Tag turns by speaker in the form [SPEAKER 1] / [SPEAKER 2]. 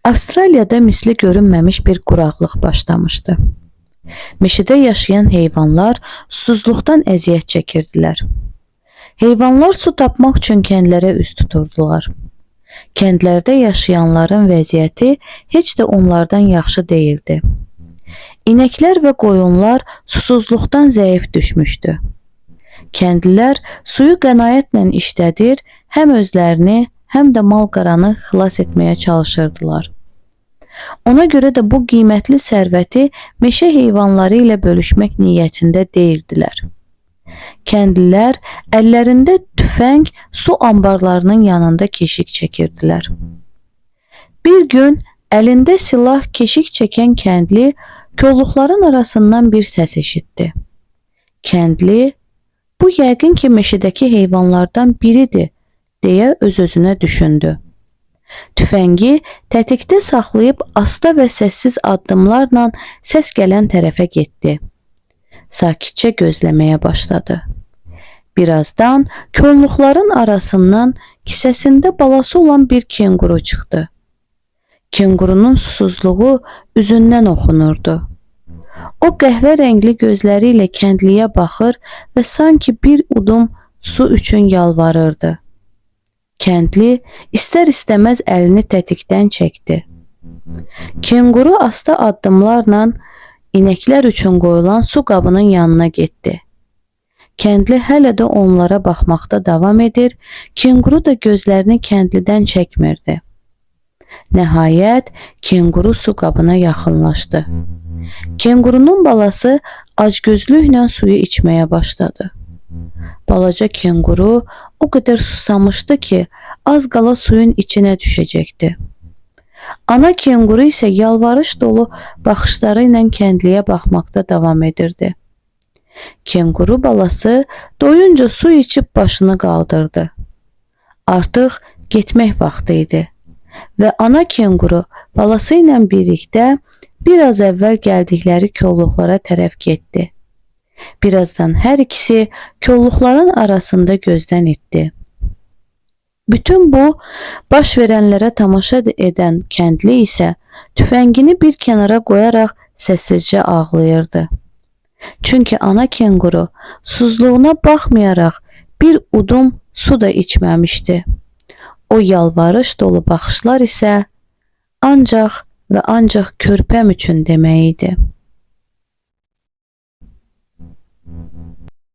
[SPEAKER 1] Avstraliyada misli görünməmiş bir quraqlıq başlamışdı. Meşədə yaşayan heyvanlar susuzluqdan əziyyət çəkirdilər. Heyvanlar su tapmaq üçün kəndlərə üz tuturdular. Kəndlərdə yaşayanların vəziyyəti heç də onlardan yaxşı değildi. İnəklər və qoyunlar susuzluqdan zəif düşmüşdü. Kəndlilər suyu qənaətlə işlədir, həm özlərini, həm də mal-qaranı xilas etməyə çalışırdılar. Ona görə də bu qiymətli sərvəti meşə heyvanları ilə bölüşmək niyyətində deyildilər. Kəndlilər əllərində tüfəng su anbarlarının yanında keşik çəkirdilər. Bir gün əlində silah keşik çəkən kəndli kolluqların arasından bir səs eşitdi. Kəndli, bu yəqin ki meşədəki heyvanlardan biridir, deyə öz-özünə düşündü. Tüfəngi tətikdə saxlayıb asta və səssiz addımlarla səs gələn tərəfə getdi. Sakitcə gözləməyə başladı. Birazdan kolluqların arasından kisəsində balası olan bir kenguru çıxdı. Kengurunun susuzluğu üzündən oxunurdu. O qəhvə rəngli gözləri ilə kəndliyə baxır və sanki bir udum su üçün yalvarırdı. Kəndli istər-istəməz əlini tətikdən çəkdi. Kenguru asta addımlarla inəklər üçün qoyulan su qabının yanına getdi. Kəndli hələ də onlara baxmaqda davam edir, kenguru da gözlərini kəndlidən çəkmirdi. Nəhayət, kenguru su qabına yaxınlaşdı. Kengurunun balası acgözlüklə suyu içməyə başladı. Balaca kenguru o qədər susamışdı ki, az qala suyun içinə düşəcəkdi. Ana kenguru isə yalvarış dolu baxışları ilə kəndliyə baxmaqda davam edirdi. Kenguru balası doyunca su içib başını qaldırdı. Artıq getmək vaxtı idi və ana kenguru balası ilə birlikdə biraz əvvəl gəldikləri kolluqlara tərəf getdi. Birazdan hər ikisi kolluqların arasında gözdən itdi. Bütün bu baş verənlərə tamaşa edən kəndli isə tüfəngini bir kənara qoyaraq səssizcə ağlayırdı. Çünki ana kenguru susuzluğuna baxmayaraq bir udum su da içməmişdi. O yalvarış dolu baxışlar isə ancaq və ancaq körpəm üçün demək idi.